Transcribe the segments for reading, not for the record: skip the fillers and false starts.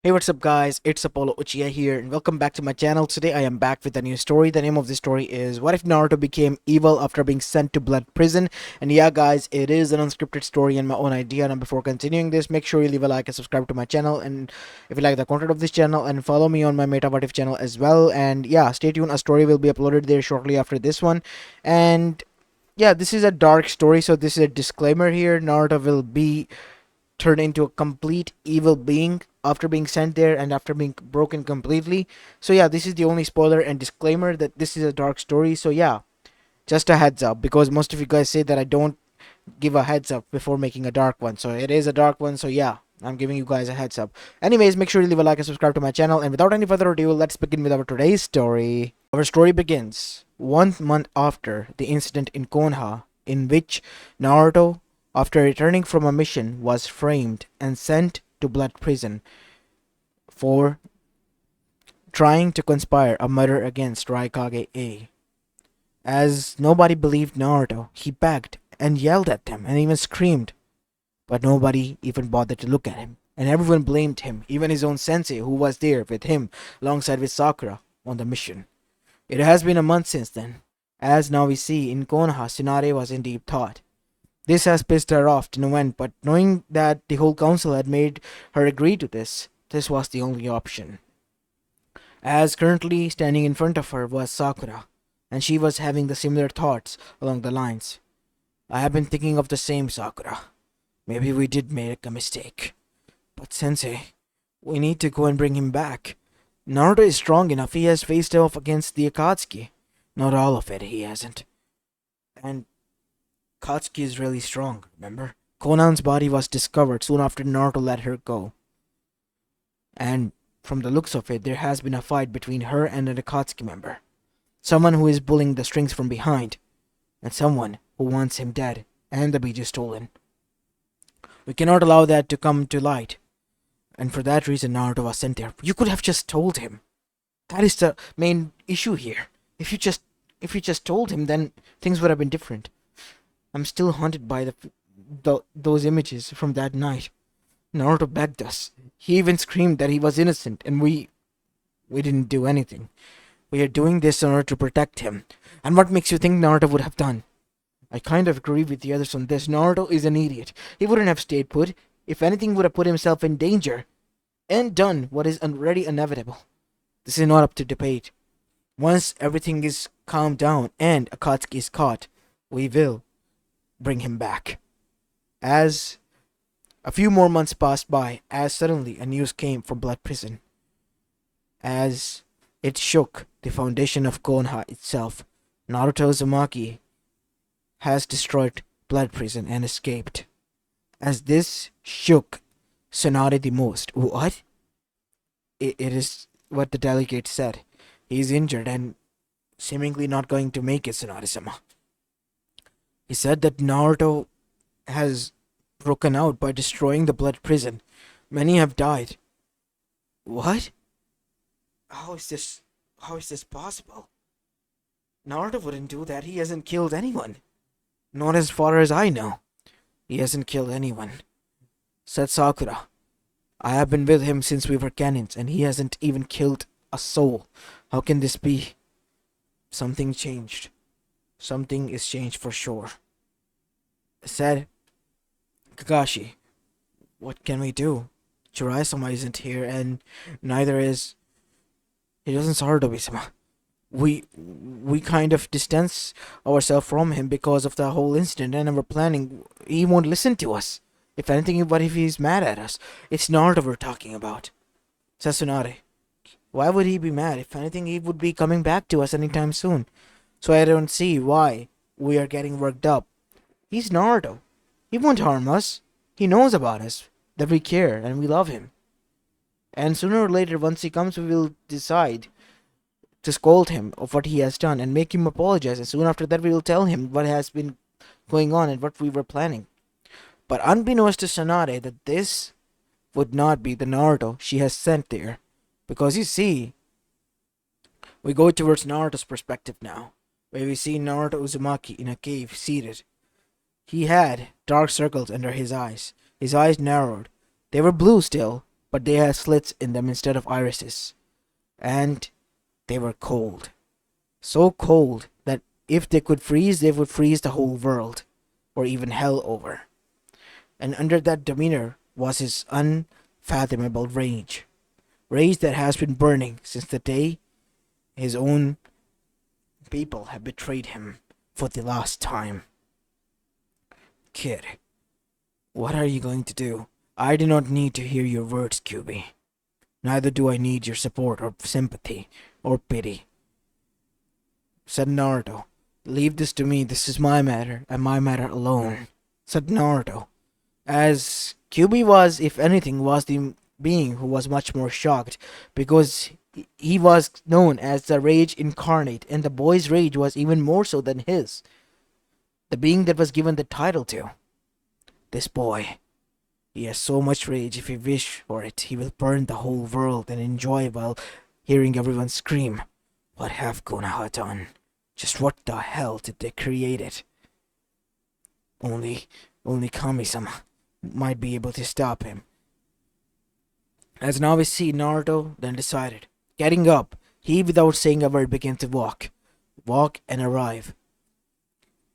Hey, what's up guys, it's Apollo Uchiha here and welcome back to my channel. Today I am back with a new story. The name of this story is What If Naruto Became Evil After Being Sent to Blood Prison? And yeah guys, it is an unscripted story and my own idea. And before continuing this, make sure you leave a like and subscribe to my channel. And if you like the content of this channel, and follow me on my Meta What If channel as well. And yeah, stay tuned, a story will be uploaded there shortly after this one. And yeah, this is a dark story, so this is a disclaimer here. Naruto will be turned into a complete evil being after being sent there and after being broken completely. So yeah, this is the only spoiler and disclaimer that this is a dark story. So yeah, just a heads up, because most of you guys say that I don't give a heads up before making a dark one. So it is a dark one. So yeah, I'm giving you guys a heads up. Anyways, make sure you leave a like and subscribe to my channel. And without any further ado, let's begin with our today's story. Our story begins 1 month after the incident in Konoha, in which Naruto, after returning from a mission, was framed and sent to Blood Prison for trying to conspire a murder against Raikage A. As nobody believed Naruto, he begged and yelled at them and even screamed, but nobody even bothered to look at him, and everyone blamed him, even his own sensei who was there with him alongside with Sakura on the mission. It has been a month since then. As now we see, in Konoha, Tsunade was in deep thought. This has pissed her off to no end, but knowing that the whole council had made her agree to this was the only option. As currently standing in front of her was Sakura, and she was having the similar thoughts along the lines. I have been thinking of the same, Sakura. Maybe we did make a mistake. But Sensei, we need to go and bring him back. Naruto is strong enough. He has faced off against the Akatsuki. Not all of it, he hasn't. And Akatsuki is really strong, remember? Konan's body was discovered soon after Naruto let her go. And from the looks of it, there has been a fight between her and an Akatsuki member. Someone who is pulling the strings from behind, and someone who wants him dead and the Biju stolen. We cannot allow that to come to light, and for that reason Naruto was sent there. You could have just told him. That is the main issue here. If you just told him, then things would have been different. I'm still haunted by those images from that night. Naruto begged us. He even screamed that he was innocent, and we didn't do anything. We are doing this in order to protect him. And what makes you think Naruto would have done? I kind of agree with the others on this. Naruto is an idiot. He wouldn't have stayed put. If anything, would have put himself in danger and done what is already inevitable. This is not up to debate. Once everything is calmed down and Akatsuki is caught, we will bring him back. As a few more months passed by, as suddenly a news came from Blood Prison. As it shook the foundation of Konoha itself. Naruto Uzumaki has destroyed Blood Prison and escaped. As this shook Tsunade the most. What? It is what the delegate said. He is injured and seemingly not going to make it, Tsunade-sama. He said that Naruto has broken out by destroying the Blood Prison. Many have died. What? How is this possible? Naruto wouldn't do that. He hasn't killed anyone. Not as far as I know. He hasn't killed anyone, said Sakura. I have been with him since we were cannons, and he hasn't even killed a soul. How can this be? Something changed. Something is changed for sure, said Kakashi. What can we do? Jiraiya-sama isn't here, and neither is Sarutobi-sama. We kind of distance ourselves from him because of the whole incident and our planning. He won't listen to us. If anything, what if he's mad at us? It's Naruto we're talking about. Sasuke. Why would he be mad? If anything, he would be coming back to us anytime soon. So I don't see why we are getting worked up. He's Naruto. He won't harm us. He knows about us, that we care and we love him. And sooner or later, once he comes, we will decide to scold him of what he has done and make him apologize. And soon after that, we will tell him what has been going on and what we were planning. But unbeknownst to Tsunade, that this would not be the Naruto she has sent there. Because you see, we go towards Naruto's perspective now, where we see Naruto Uzumaki in a cave, seated. He had dark circles under his eyes. His eyes narrowed. They were blue still, but they had slits in them instead of irises, and they were cold. So cold that if they could freeze, they would freeze the whole world, or even hell over. And under that demeanor was his unfathomable rage. Rage that has been burning since the day his own people have betrayed him for the last time. Kid, what are you going to do? I do not need to hear your words, QB. Neither do I need your support or sympathy or pity, said Naruto. Leave this to me. This is my matter, and my matter alone, said Naruto. As QB was, if anything, was the being who was much more shocked, because he was known as the Rage Incarnate, and the boy's rage was even more so than his. The being that was given the title to. This boy. He has so much rage, if he wish for it, he will burn the whole world and enjoy while hearing everyone scream. What have Konoha done? Just what the hell did they create it? Only Kami-sama might be able to stop him. As now we see, Naruto then decided. Getting up, he without saying a word began to walk. Walk and arrive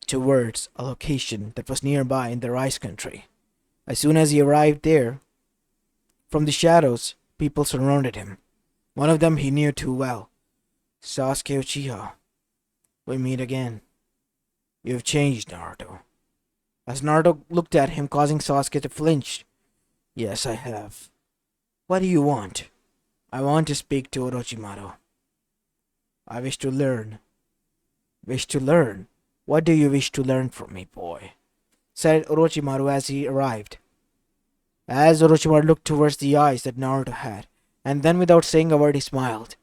towards a location that was nearby in the rice country. As soon as he arrived there, from the shadows, people surrounded him. One of them he knew too well. Sasuke Uchiha. We meet again. You have changed, Naruto. As Naruto looked at him, causing Sasuke to flinch. Yes, I have. What do you want? I want to speak to Orochimaru. I wish to learn. Wish to learn? What do you wish to learn from me, boy? Said Orochimaru as he arrived. As Orochimaru looked towards the eyes that Naruto had, and then without saying a word he smiled.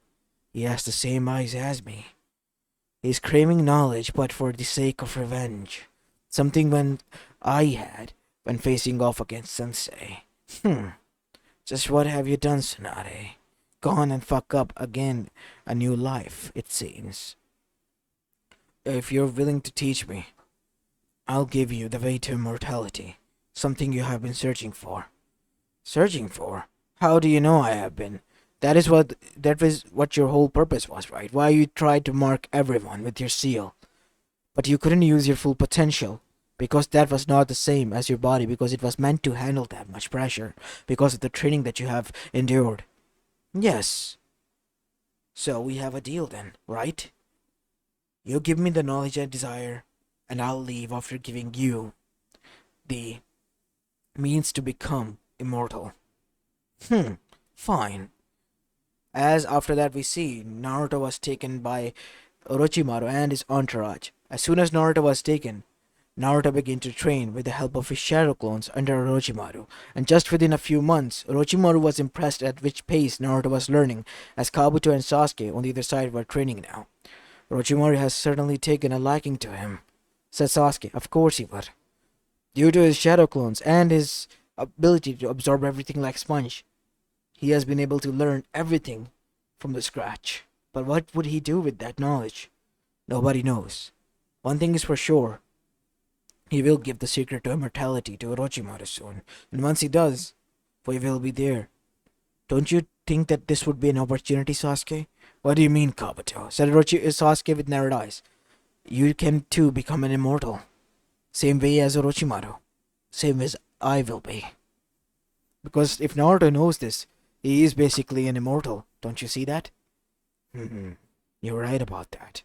He has the same eyes as me. He is craving knowledge, but for the sake of revenge. Something when I had when facing off against Sensei. Just what have you done, Tsunade? Gone and fuck up again a new life, it seems. If you're willing to teach me, I'll give you the way to immortality. Something you have been searching for. Searching for? How do you know I have been? That was what your whole purpose was, right? Why you tried to mark everyone with your seal. But you couldn't use your full potential. Because that was not the same as your body, because it was meant to handle that much pressure. Because of the training that you have endured. Yes. So we have a deal then, right? You give me the knowledge I desire, and I'll leave after giving you the means to become immortal. Fine. As after that we see, Naruto was taken by Orochimaru and his entourage. As soon as Naruto was taken, Naruto began to train with the help of his shadow clones under Orochimaru, and just within a few months, Orochimaru was impressed at which pace Naruto was learning, as Kabuto and Sasuke on the other side were training now. Orochimaru has certainly taken a liking to him, said Sasuke. Of course he would. Due to his shadow clones and his ability to absorb everything like sponge, he has been able to learn everything from the scratch. But what would he do with that knowledge? Nobody knows. One thing is for sure. He will give the secret to immortality to Orochimaru soon. And once he does, we will be there. Don't you think that this would be an opportunity, Sasuke? What do you mean, Kabuto? Said Sasuke with narrowed eyes. You can too become an immortal. Same way as Orochimaru. Same as I will be. Because if Naruto knows this, he is basically an immortal. Don't you see that? You're right about that.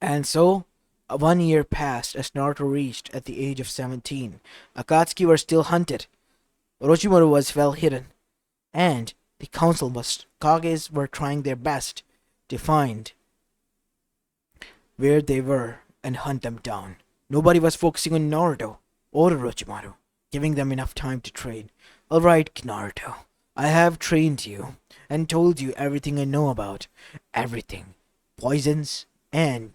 And so, 1 year passed as Naruto reached at the age of 17. Akatsuki were still hunted. Orochimaru was well hidden. And the Kages were trying their best to find where they were and hunt them down. Nobody was focusing on Naruto or Orochimaru, giving them enough time to train. Alright, Naruto, I have trained you and told you everything I know about everything. Poisons and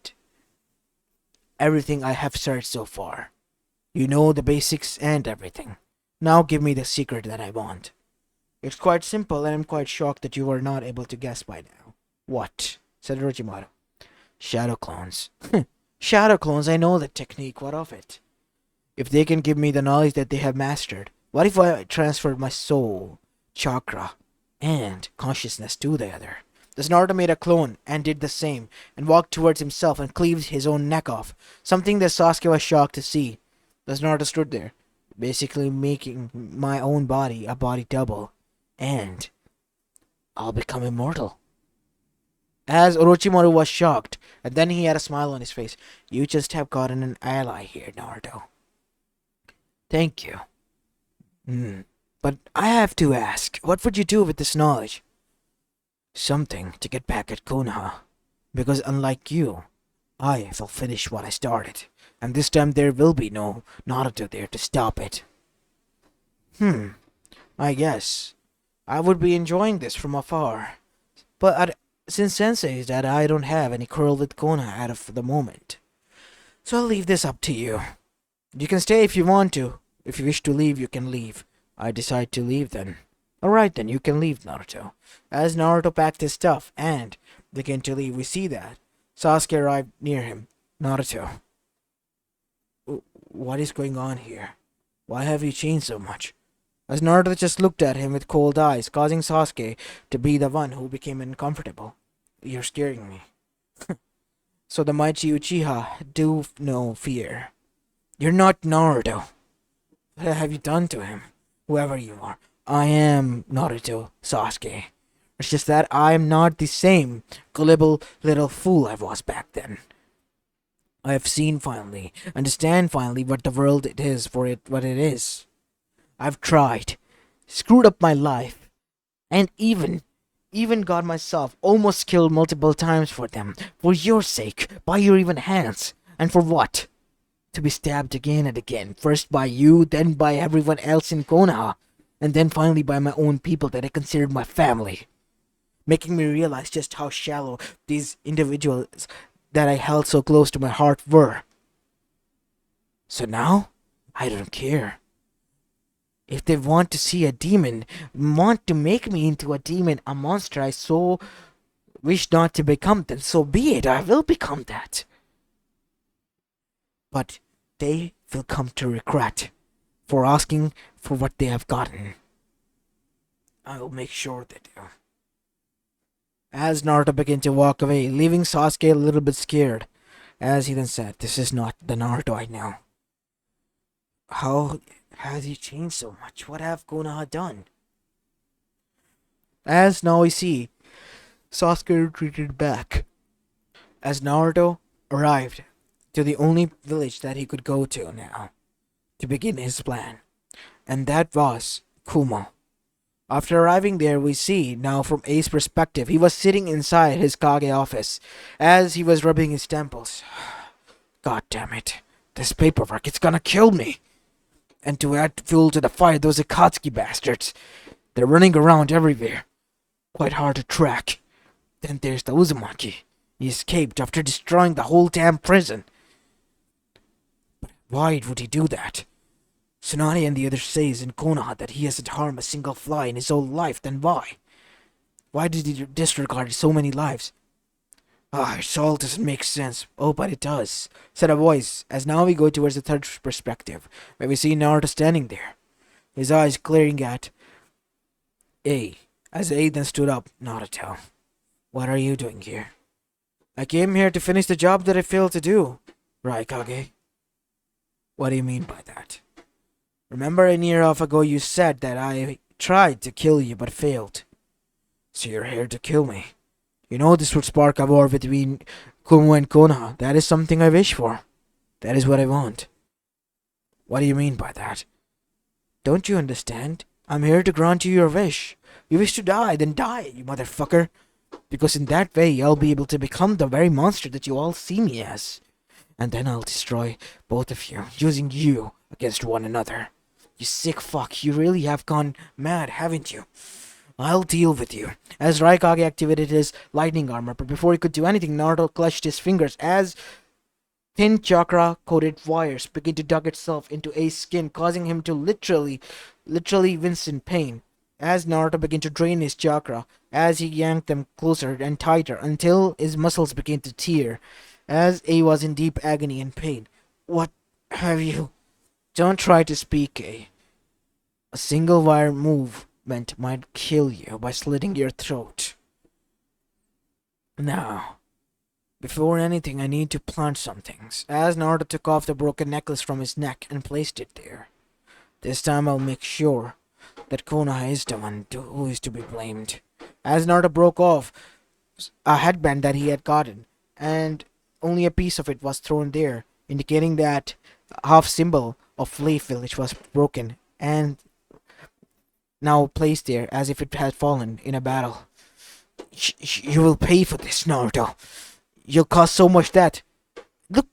everything I have searched so far. You know the basics and everything. Now give me the secret that I want. It's quite simple, and I'm quite shocked that you were not able to guess by now. What? Said Orochimaru. Shadow clones. Shadow clones, I know the technique, what of it? If they can give me the knowledge that they have mastered, what if I transferred my soul chakra and consciousness to the other. Thus Naruto made a clone and did the same, and walked towards himself and cleaved his own neck off, something that Sasuke was shocked to see. Thus Naruto stood there, basically making my own body a body double, and I'll become immortal. As Orochimaru was shocked, and then he had a smile on his face. You just have gotten an ally here, Naruto. Thank you. But I have to ask, what would you do with this knowledge? Something to get back at Konoha. Because unlike you, I will finish what I started. And this time there will be no Naruto there to stop it. I guess I would be enjoying this from afar. But since Sensei that I don't have any quarrel with Konoha out of the moment. So I'll leave this up to you. You can stay if you want to. If you wish to leave, you can leave. I decide to leave then. Alright then, you can leave, Naruto. As Naruto packed his stuff and began to leave, we see that Sasuke arrived near him. Naruto. What is going on here? Why have you changed so much? As Naruto just looked at him with cold eyes, causing Sasuke to be the one who became uncomfortable. You're scaring me. So the mighty Uchiha do know fear. You're not Naruto. What have you done to him? Whoever you are. I am Naruto Sasuke. It's just that I am not the same gullible little fool I was back then. I have seen finally, understand finally what the world it is for it what it is. I've tried, screwed up my life, and even got myself almost killed multiple times for them, for your sake, by your even hands. And for what? To be stabbed again and again, first by you, then by everyone else in Konoha, and then finally by my own people that I considered my family. Making me realize just how shallow these individuals that I held so close to my heart were. So now, I don't care. If they want to see a demon, want to make me into a demon, a monster I so wish not to become, then so be it, I will become that. But they will come to regret for asking for what they have gotten. I will make sure they do. As Naruto began to walk away, leaving Sasuke a little bit scared, as he then said, "This is not the Naruto I know. How has he changed so much? What have Konoha done?" As now we see, Sasuke retreated back, as Naruto arrived to the only village that he could go to now, to begin his plan, and that was Kumo. After arriving there, we see, now from A's perspective, he was sitting inside his Kage office, as he was rubbing his temples. God damn it, this paperwork, it's gonna kill me. And to add fuel to the fire, those Akatsuki bastards, they're running around everywhere, quite hard to track. Then there's the Uzumaki. He escaped after destroying the whole damn prison. But why would he do that? Tsunade and the others says in Konoha that he hasn't harmed a single fly in his whole life, then why? Why did he disregard so many lives? It all doesn't make sense. Oh, but it does, said a voice, as now we go towards the third perspective, where we see Naruto standing there, his eyes glaring at A, as A then stood up. Naruto, what are you doing here? I came here to finish the job that I failed to do, Raikage. What do you mean by that? Remember a year off ago you said that I tried to kill you but failed. So you're here to kill me. You know this would spark a war between Kumo and Konoha. That is something I wish for. That is what I want. What do you mean by that? Don't you understand? I'm here to grant you your wish. You wish to die, then die, you motherfucker. Because in that way I'll be able to become the very monster that you all see me as. And then I'll destroy both of you, using you against one another. You sick fuck, you really have gone mad, haven't you? I'll deal with you. As Raikage activated his lightning armor, but before he could do anything, Naruto clutched his fingers as thin chakra-coated wires began to dug itself into A's skin, causing him to literally wince in pain. As Naruto began to drain his chakra, as he yanked them closer and tighter until his muscles began to tear, as A was in deep agony and pain. What have you... Don't try to speak, A. A single wire move imprisonment might kill you by slitting your throat. Now, before anything, I need to plant some things. As Naruto took off the broken necklace from his neck and placed it there. This time I'll make sure that Konoha is the one who is to be blamed. As Naruto broke off a headband that he had gotten, and only a piece of it was thrown there, indicating that half symbol of Leaf Village was broken and now placed there as if it had fallen in a battle. You will pay for this, Naruto. You'll cause so much that... Look,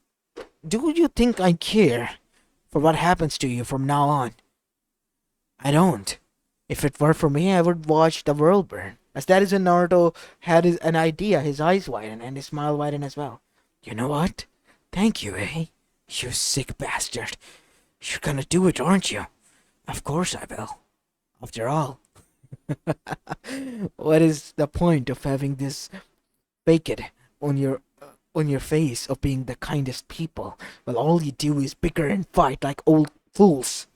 do you think I care for what happens to you from now on? I don't. If it were for me, I would watch the world burn. As that is when Naruto had an idea, his eyes widened and his smile widened as well. You know what? Thank you, eh? You sick bastard. You're gonna do it, aren't you? Of course I will. After all. What is the point of having this baked on your face of being the kindest people? Well, all you do is bicker and fight like old fools.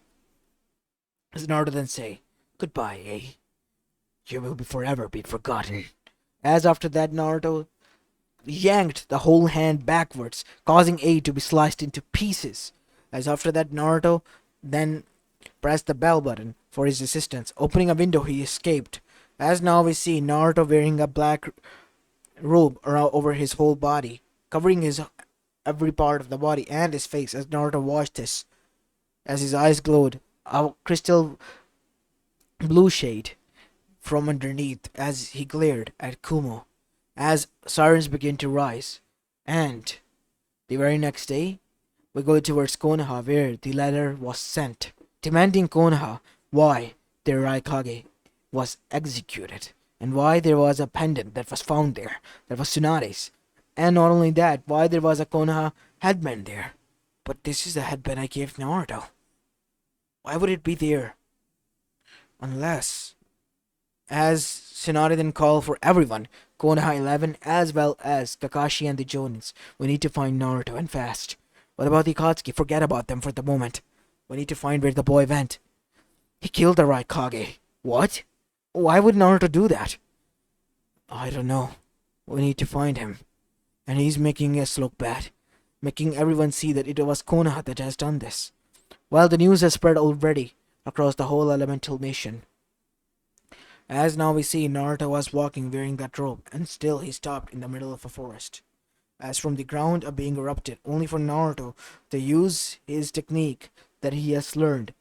As Naruto then say, goodbye, eh? You will forever be forgotten. As after that, Naruto yanked the whole hand backwards, causing A to be sliced into pieces. As after that, Naruto then pressed the bell button for his assistance. Opening a window, he escaped. As now we see Naruto wearing a black robe over his whole body, covering his every part of the body and his face. As Naruto watched this, as his eyes glowed, a crystal blue shade from underneath as he glared at Kumo. As sirens begin to rise, and the very next day, we go towards Konoha, where the letter was sent, demanding Konoha why their Raikage was executed, and why there was a pendant that was found there, that was Tsunade's, and not only that, why there was a Konoha headband there. But this is the headband I gave Naruto. Why would it be there? Unless, as Tsunade then called for everyone, Konoha 11 as well as Kakashi and the Jonins, we need to find Naruto and fast. What about the Akatsuki? Forget about them for the moment. We need to find where the boy went. He killed the Raikage. What? Why would Naruto do that? I don't know. We need to find him. And he's making us look bad. Making everyone see that it was Konoha that has done this. Well, the news has spread already across the whole elemental nation. As now we see Naruto was walking wearing that robe, and still he stopped in the middle of a forest. As from the ground a being erupted, only for Naruto to use his technique that he has learned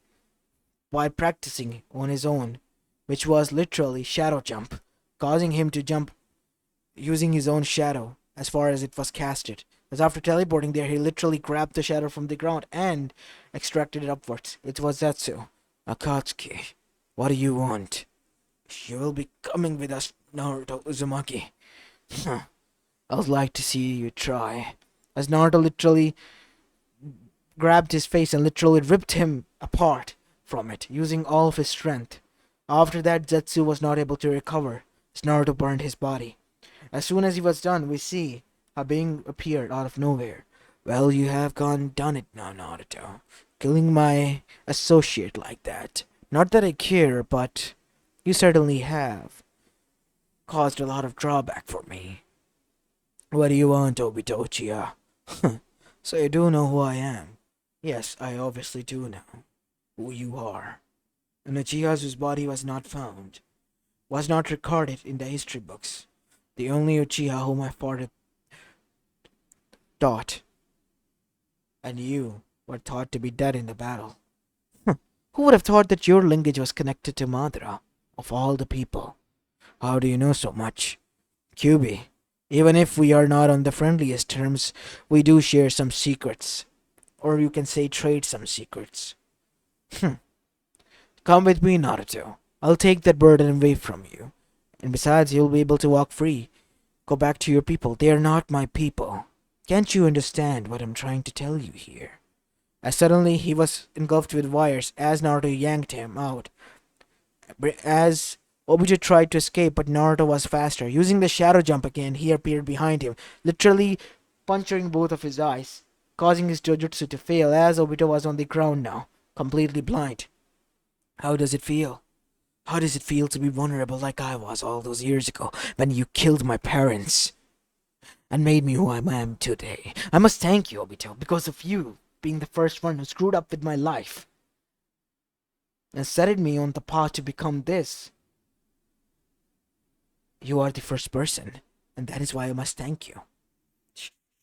by practicing on his own, which was literally shadow jump, causing him to jump using his own shadow as far as it was casted. As after teleporting there, he literally grabbed the shadow from the ground and extracted it upwards. It was Zetsu. Akatsuki, what do you want? You will be coming with us, Naruto Uzumaki. I'd like to see you try. As Naruto literally grabbed his face and literally ripped him apart from it, using all of his strength. After that, Zetsu was not able to recover, as Naruto burned his body. As soon as he was done, we see a being appeared out of nowhere. Well, you have done it now, Naruto. Killing my associate like that. Not that I care, but you certainly have caused a lot of drawback for me. What do you want, Obito Uchiha? So you do know who I am? Yes, I obviously do know who you are. And Uchiha whose body was not found, was not recorded in the history books. The only Uchiha whom my father taught, and you were thought to be dead in the battle. Who would have thought that your lineage was connected to Madara, of all the people? How do you know so much? Kyubi, even if we are not on the friendliest terms, we do share some secrets. Or you can say trade some secrets. Come with me, Naruto. I'll take that burden away from you. And besides, you'll be able to walk free. Go back to your people. They are not my people. Can't you understand what I'm trying to tell you here? As suddenly he was engulfed with wires as Naruto yanked him out. As Obito tried to escape, but Naruto was faster. Using the shadow jump again, he appeared behind him, literally puncturing both of his eyes, causing his jujutsu to fail as Obito was on the ground now, completely blind. How does it feel? How does it feel to be vulnerable like I was all those years ago when you killed my parents and made me who I am today? I must thank you, Obito, because of you being the first one who screwed up with my life and set me on the path to become this. You are the first person, and that is why I must thank you.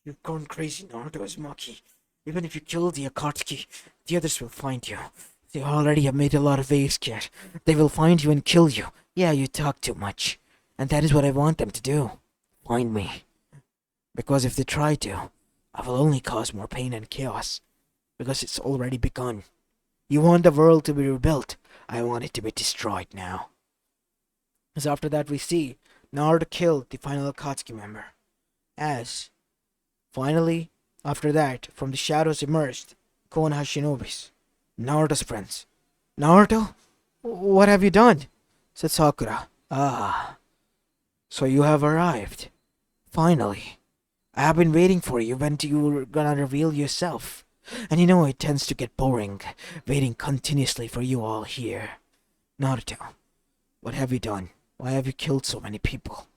You've gone crazy, Naruto Uzumaki. Even if you kill the Akatsuki, the others will find you. They already have made a lot of waves, kid. They will find you and kill you. Yeah, you talk too much. And that is what I want them to do. Find me. Because if they try to, I will only cause more pain and chaos. Because it's already begun. You want the world to be rebuilt. I want it to be destroyed now. As after that we see Naruto killed the final Akatsuki member. As, finally, after that, from the shadows emerged Konoha Shinobis, Naruto's friends. Naruto? What have you done? Said Sakura. Ah, so you have arrived. Finally. I have been waiting for you when you were gonna reveal yourself. And you know it tends to get boring, waiting continuously for you all here. Naruto, what have you done? Why have you killed so many people?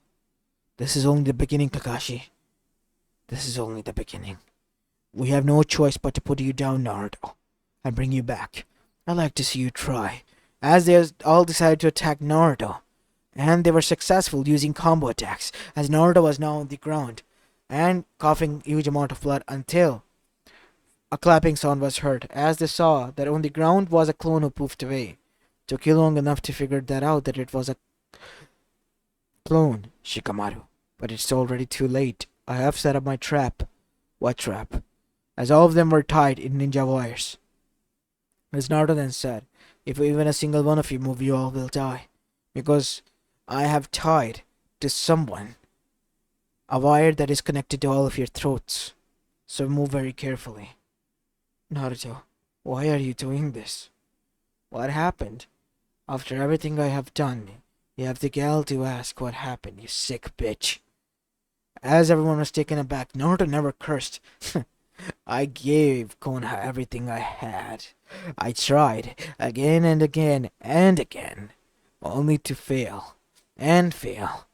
This is only the beginning, Kakashi. This is only the beginning. We have no choice but to put you down, Naruto, and bring you back. I'd like to see you try. As they all decided to attack Naruto, and they were successful using combo attacks, as Naruto was now on the ground, and coughing huge amount of blood until a clapping sound was heard, as they saw that on the ground was a clone who poofed away. Took you long enough to figure that out, that it was a clone, Shikamaru. But it's already too late. I have set up my trap. What trap? As all of them were tied in ninja wires. As Naruto then said, if even a single one of you move, you all will die. Because I have tied to someone a wire that is connected to all of your throats. So move very carefully. Naruto, why are you doing this? What happened? After everything I have done, you have the gall to ask what happened, you sick bitch. As everyone was taken aback, Naruto never cursed. I gave Konoha everything I had. I tried again and again and again, only to fail and fail.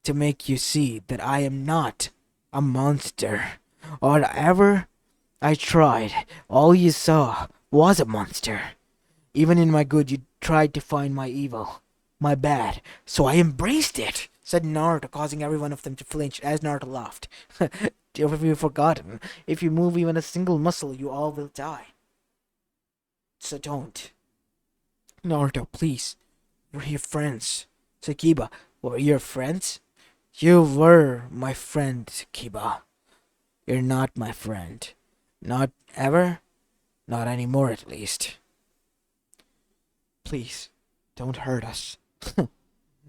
To make you see that I am not a monster. Whatever I tried, all you saw was a monster. Even in my good, you tried to find my evil, my bad, so I embraced it, said Naruto, causing every one of them to flinch as Naruto laughed. Have you forgotten? If you move even a single muscle, you all will die. So don't. Naruto, please. We're your friends. Said Kiba, we're your friends? You were my friend, Kiba. You're not my friend. Not ever? Not anymore, at least. Please, don't hurt us.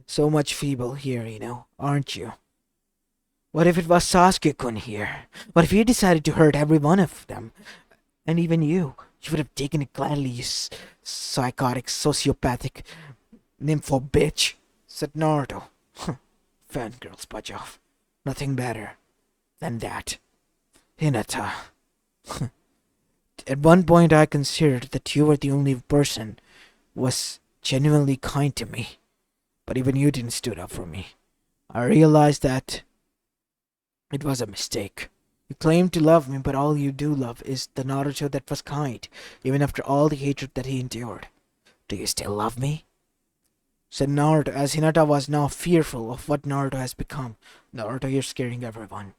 So much feeble here, aren't you? What if it was Sasuke-kun here? What if he decided to hurt every one of them? And even you? You would have taken it gladly, you psychotic, sociopathic, nympho bitch, said Naruto. Fangirls, budge off. Nothing better than that. Hinata. At one point I considered that you were the only person was genuinely kind to me. But even you didn't stood up for me. I realized that it was a mistake. You claim to love me, but all you do love is the Naruto that was kind, even after all the hatred that he endured. Do you still love me? Said Naruto, as Hinata was now fearful of what Naruto has become. Naruto, you're scaring everyone.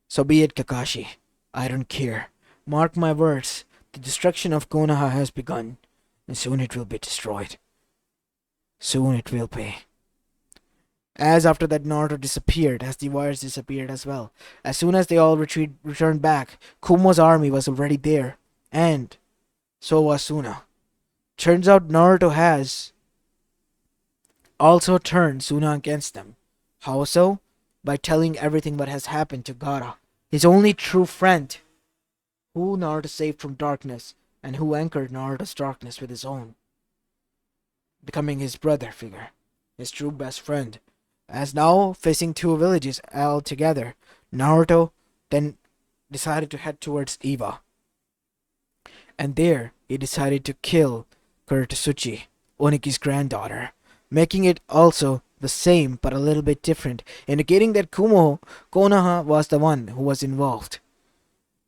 So be it, Kakashi. I don't care. Mark my words. The destruction of Konoha has begun, and soon it will be destroyed. Soon it will be. As after that Naruto disappeared, as the wires disappeared as well. As soon as they all returned back, Kumo's army was already there, and so was Suna. Turns out Naruto has also turned Suna against them. How so? By telling everything what has happened to Gaara, his only true friend, who Naruto saved from darkness, and who anchored Naruto's darkness with his own, becoming his brother figure, his true best friend. As now facing two villages all together, Naruto then decided to head towards Iwa. And there he decided to kill Kuretsuchi, Oniki's granddaughter, making it also the same but a little bit different, indicating that Konoha was the one who was involved.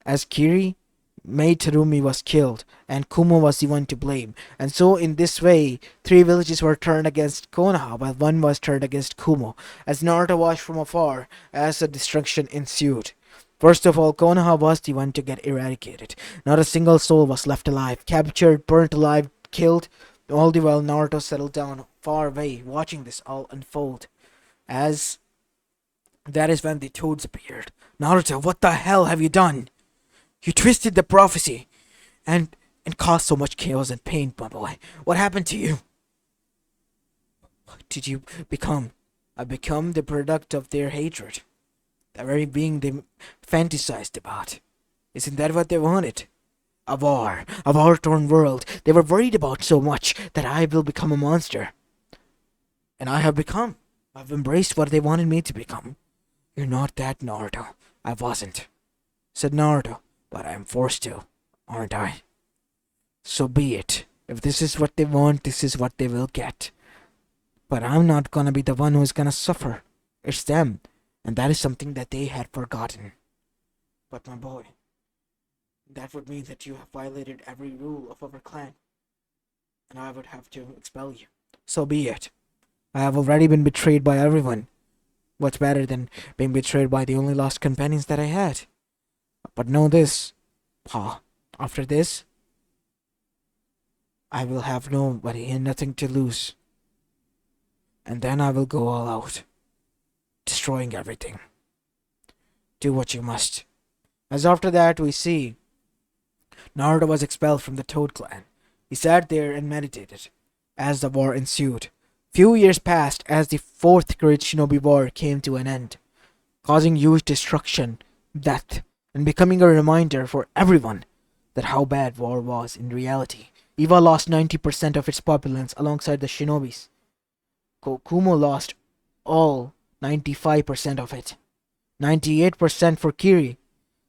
As Kiri, Maid Terumi was killed, and Kumo was the one to blame. And so, in this way, three villages were turned against Konoha, while one was turned against Kumo, as Naruto watched from afar as the destruction ensued. First of all, Konoha was the one to get eradicated. Not a single soul was left alive, captured, burnt alive, killed. All the while, Naruto settled down far away, watching this all unfold. As that is when the toads appeared. Naruto, what the hell have you done? You twisted the prophecy and caused so much chaos and pain, my boy. What happened to you? What did you become? I become the product of their hatred. The very being they fantasized about. Isn't that what they wanted? A war-torn world they were worried about so much that I will become a monster. And I have become. I've embraced what they wanted me to become. You're not that, Naruto. I wasn't, said Naruto, but I am forced to, aren't I? So be it. If this is what they want, this is what they will get. But I'm not gonna be the one who's gonna suffer. It's them, and that is something that they had forgotten. But my boy, that would mean that you have violated every rule of our clan, and I would have to expel you. So be it. I have already been betrayed by everyone. What's better than being betrayed by the only lost companions that I had? But know this, Pa, after this, I will have nobody and nothing to lose. And then I will go all out, destroying everything. Do what you must. As after that we see, Naruto was expelled from the Toad clan. He sat there and meditated, as the war ensued. Few years passed as the fourth Great Shinobi War came to an end, causing huge destruction, death, and becoming a reminder for everyone that how bad war was in reality. Eva lost 90% of its populace alongside the shinobis. Kumo lost all 95% of it. 98% for Kiri.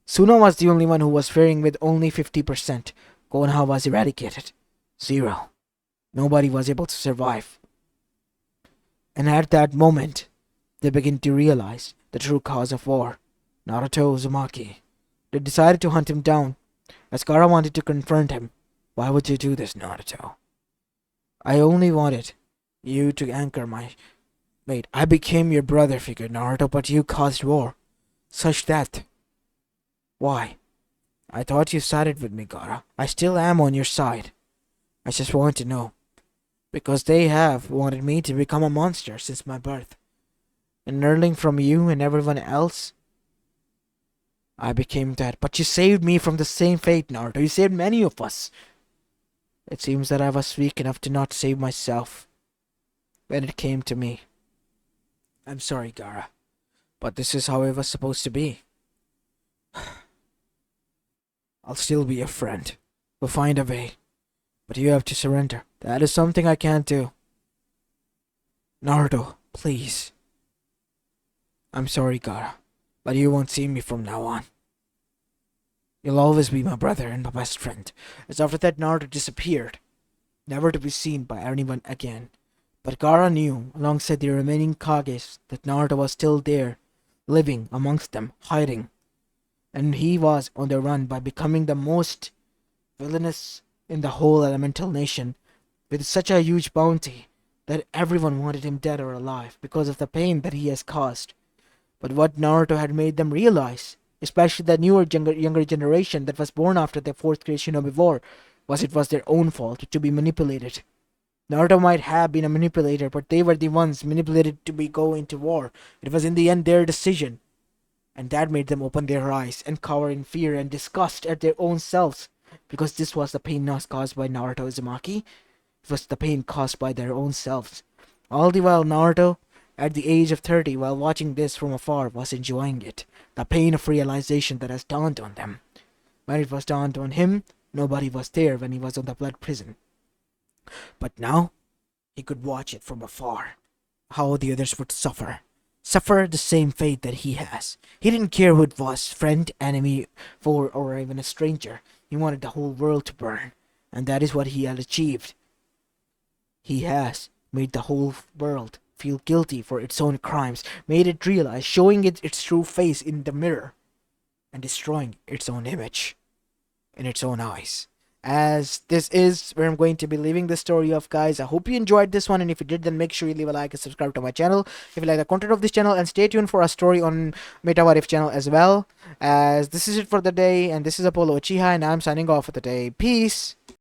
Suna was the only one who was faring with only 50%. Konoha was eradicated. 0. Nobody was able to survive. And at that moment, they begin to realize the true cause of war. Naruto Uzumaki. They decided to hunt him down, as Gaara wanted to confront him. Why would you do this, Naruto? I only wanted you to anchor my... Wait, I became your brother figure, Naruto, but you caused war. Such death. Why? I thought you sided with me, Gaara. I still am on your side. I just want to know. Because they have wanted me to become a monster since my birth. And learning from you and everyone else, I became that. But you saved me from the same fate, Naruto. You saved many of us. It seems that I was weak enough to not save myself when it came to me. I'm sorry, Gaara, but this is how it was supposed to be. I'll still be your friend. We'll find a way. But you have to surrender. That is something I can't do. Naruto, please. I'm sorry, Gaara, but you won't see me from now on. You'll always be my brother and my best friend. As after that, Naruto disappeared, never to be seen by anyone again. But Gaara knew, alongside the remaining Kages, that Naruto was still there, living amongst them, hiding. And he was on the run by becoming the most villainous in the whole elemental nation, with such a huge bounty that everyone wanted him dead or alive because of the pain that he has caused. But what Naruto had made them realize, especially the newer younger generation that was born after the fourth Great Shinobi War, was it was their own fault to be manipulated. Naruto might have been a manipulator, but they were the ones manipulated to go into war. It was in the end their decision. And that made them open their eyes and cower in fear and disgust at their own selves, because this was the pain not caused by Naruto Uzumaki. It was the pain caused by their own selves. All the while Naruto, at the age of 30, while watching this from afar, was enjoying it. The pain of realization that has dawned on them. When it was dawned on him, nobody was there when he was on the blood prison. But now, he could watch it from afar. How the others would suffer. Suffer the same fate that he has. He didn't care who it was, friend, enemy, foe, or even a stranger. He wanted the whole world to burn. And that is what he had achieved. He has made the whole world feel guilty for its own crimes, made it realize, showing it its true face in the mirror, and destroying its own image in its own eyes. As this is where I'm going to be leaving the story of, guys. I hope you enjoyed this one, and if you did, then make sure you leave a like and subscribe to my channel if you like the content of this channel, and stay tuned for a story on Meta What If channel as well. As this is it for the day, and this is Apollo Uchiha, and I'm signing off for the day. Peace.